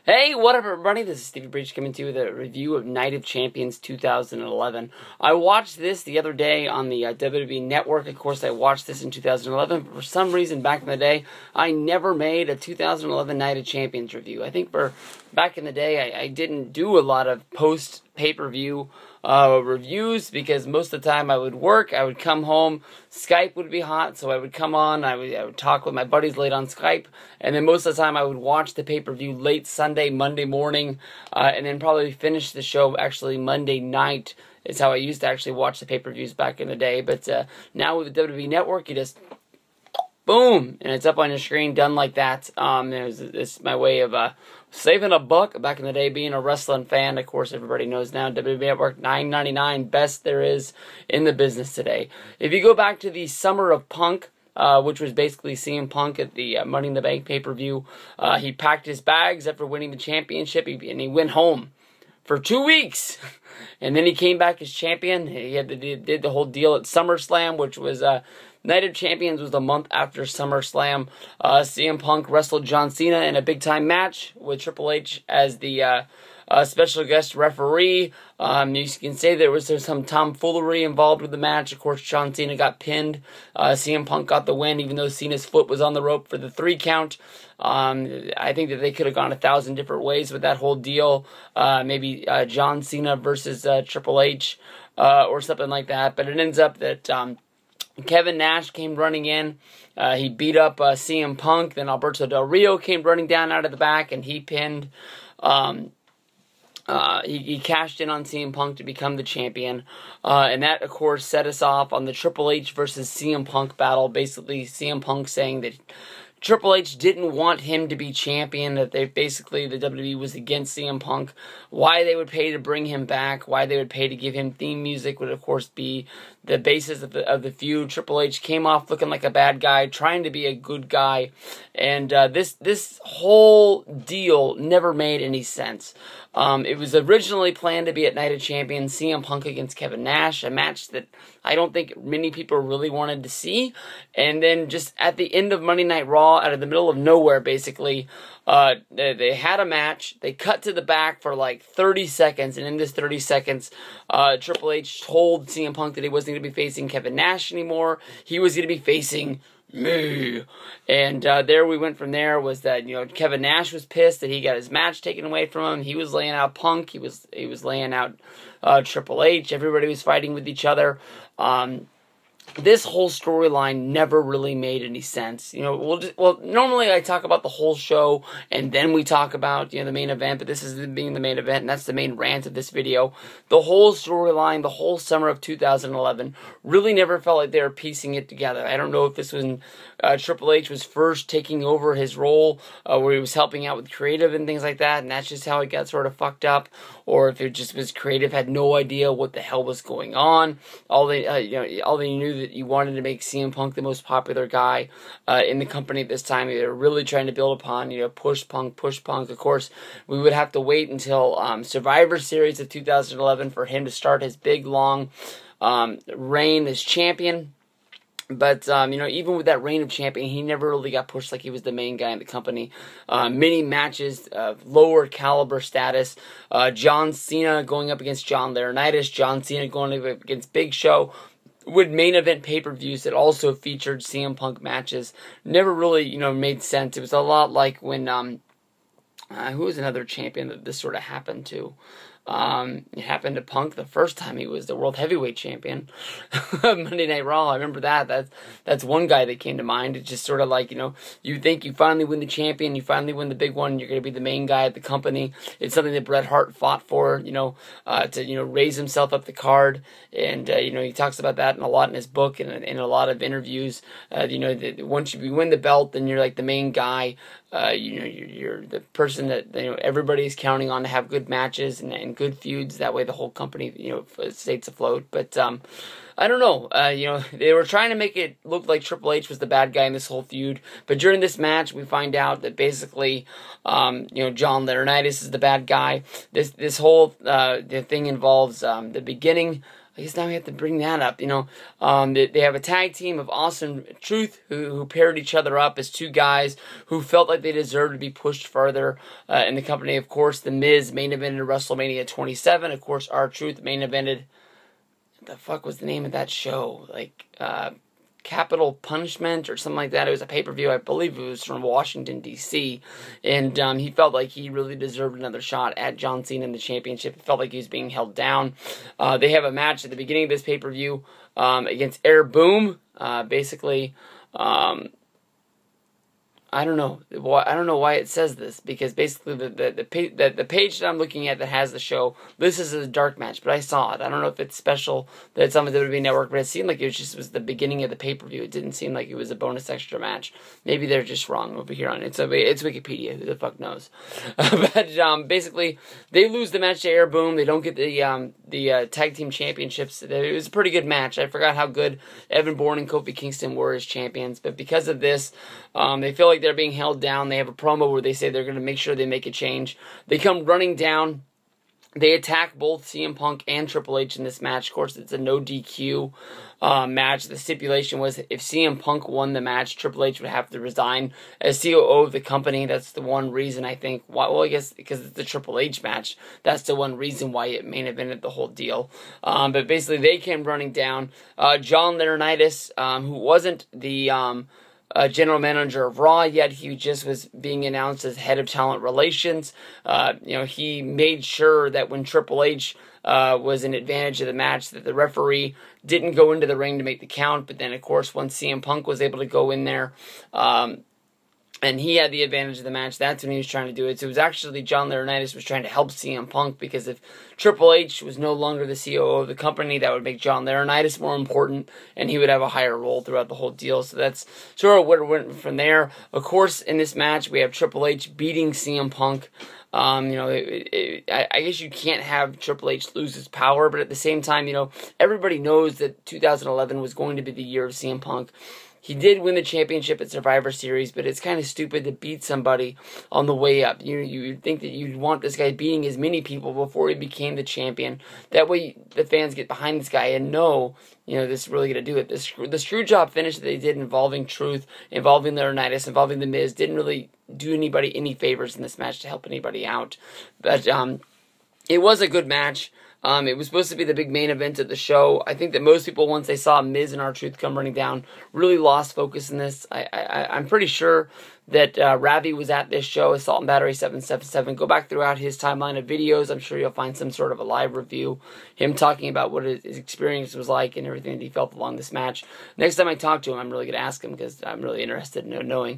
Hey, what up everybody, this is Stevie Breach coming to you with a review of Night of Champions 2011. I watched this the other day on the WWE Network. Of course, I watched this in 2011, but for some reason back in the day, I never made a 2011 Night of Champions review. I think for back in the day, I didn't do a lot of post-pay-per-view reviews because most of the time I would work, I would come home, Skype would be hot, so I would come on, I would talk with my buddies late on Skype, and then most of the time I would watch the pay-per-view late Sunday, Monday morning, and then probably finish the show actually Monday night. Is how I used to actually watch the pay-per-views back in the day, but now with the WWE Network, you just boom, and it's up on your screen, done like that. It's my way of saving a buck back in the day, being a wrestling fan. Of course, everybody knows now, WWE Network, $9.99, best there is in the business today. If you go back to the Summer of Punk, which was basically CM Punk at the Money in the Bank pay-per-view, he packed his bags after winning the championship, and he went home for 2 weeks. And then he came back as champion. He did the whole deal at SummerSlam, which was Night of Champions was the month after SummerSlam. CM Punk wrestled John Cena in a big-time match with Triple H as the special guest referee. You can say there's some tomfoolery involved with the match. Of course, John Cena got pinned. CM Punk got the win, even though Cena's foot was on the rope for the 3 count. I think that they could have gone 1,000 different ways with that whole deal. Maybe John Cena versus Triple H or something like that. But it ends up that Kevin Nash came running in. He beat up CM Punk. Then Alberto Del Rio came running down out of the back, and he pinned. He cashed in on CM Punk to become the champion. And that, of course, set us off on the Triple H versus CM Punk battle. Basically, CM Punk saying that Triple H didn't want him to be champion, that the WWE was against CM Punk. Why they would pay to bring him back, why they would pay to give him theme music would, of course, be the basis of the feud. Triple H came off looking like a bad guy, trying to be a good guy, and this whole deal never made any sense. It was originally planned to be at Night of Champions, CM Punk against Kevin Nash, a match that I don't think many people really wanted to see. And then just at the end of Monday Night Raw, out of the middle of nowhere, basically, they had a match. They cut to the back for like 30 seconds, and in this 30 seconds, Triple H told CM Punk that he wasn't going to be facing Kevin Nash anymore. He was going to be facing me. And there we went from there. Was that, Kevin Nash was pissed that he got his match taken away from him. He was laying out Punk. He was laying out Triple H. Everybody was fighting with each other. This whole storyline never really made any sense. Normally I talk about the whole show and then we talk about, the main event, but this is being the main event, and that's the main rant of this video. The whole storyline, the whole summer of 2011, really never felt like they were piecing it together. I don't know if this was when Triple H was first taking over his role, where he was helping out with creative and things like that, and that's just how it got sort of fucked up, or if it just was creative, had no idea what the hell was going on. All they knew that you wanted to make CM Punk the most popular guy in the company at this time. They were really trying to build upon, push Punk. Of course, we would have to wait until Survivor Series of 2011 for him to start his big, long reign as champion. But, even with that reign of champion, he never really got pushed like he was the main guy in the company. Many matches of lower caliber status. John Cena going up against John Laurinaitis. John Cena going up against Big Show. With main event pay-per-views that also featured CM Punk matches. Never really, made sense. It was a lot like when, who was another champion that this sort of happened to? It happened to Punk the first time he was the World Heavyweight Champion. Monday Night Raw, I remember that. That's one guy that came to mind. It's just sort of like, you think you finally win the champion, you finally win the big one, you're going to be the main guy at the company. It's something that Bret Hart fought for, to, raise himself up the card. And, he talks about that a lot in his book and in a lot of interviews. That once you win the belt, then you're like the main guy. You're the person that everybody's counting on to have good matches and good feuds. That way, the whole company stays afloat. But I don't know. They were trying to make it look like Triple H was the bad guy in this whole feud. But during this match, we find out that basically, John Laurinaitis is the bad guy. This whole the thing involves the beginning I guess now we have to bring that up. They have a tag team of Awesome Truth who paired each other up as two guys who felt like they deserved to be pushed further in the company. Of course, The Miz main evented WrestleMania 27. Of course, R-Truth main evented. What the fuck was the name of that show? Capital Punishment or something like that. It was a pay-per-view. I believe it was from Washington, D.C. And he felt like he really deserved another shot at John Cena in the championship. It felt like he was being held down. They have a match at the beginning of this pay-per-view against Air Boom. Basically, I don't know why it says this, because basically the page that I'm looking at that has the show, this is a dark match, but I saw it. I don't know if it's special that it's on the WWE Network, but it seemed like it was the beginning of the pay-per-view. It didn't seem like it was a bonus extra match. Maybe they're just wrong over here on it. It's Wikipedia. Who the fuck knows? But basically, they lose the match to Air Boom. They don't get the tag team championships. It was a pretty good match. I forgot how good Evan Bourne and Kofi Kingston were as champions, but because of this, they feel like they're being held down. They have a promo where they say they're going to make sure they make a change. They come running down. They attack both CM Punk and Triple H in this match. Of course, it's a no DQ match. The stipulation was if CM Punk won the match, Triple H would have to resign as COO of the company. That's the one reason, I think. Well, I guess because it's the Triple H match. That's the one reason why it main evented the whole deal. But basically, they came running down. John Laurinaitis, who wasn't the general manager of Raw yet, he just was being announced as head of talent relations. He made sure that when Triple H was an advantage of the match, that the referee didn't go into the ring to make the count. But then, of course, once CM Punk was able to go in there, and he had the advantage of the match, that's when he was trying to do it. So it was actually John Laurinaitis was trying to help CM Punk, because if Triple H was no longer the COO of the company, that would make John Laurinaitis more important, and he would have a higher role throughout the whole deal. So that's sort of what it went from there. Of course, in this match, we have Triple H beating CM Punk. I guess you can't have Triple H lose his power, but at the same time, everybody knows that 2011 was going to be the year of CM Punk. He did win the championship at Survivor Series, but it's kind of stupid to beat somebody on the way up. You'd think that you'd want this guy beating as many people before he became the champion. That way the fans get behind this guy and know, this is really going to do it. The screw job finish that they did involving Truth, involving Laurinaitis, involving The Miz, didn't really do anybody any favors in this match to help anybody out. But it was a good match. It was supposed to be the big main event of the show. I think that most people, once they saw Miz and R-Truth come running down, really lost focus in this. I'm pretty sure that Ravi was at this show, Assault and Battery 777. Go back throughout his timeline of videos. I'm sure you'll find some sort of a live review, him talking about what his experience was like and everything that he felt along this match. Next time I talk to him, I'm really going to ask him, because I'm really interested in knowing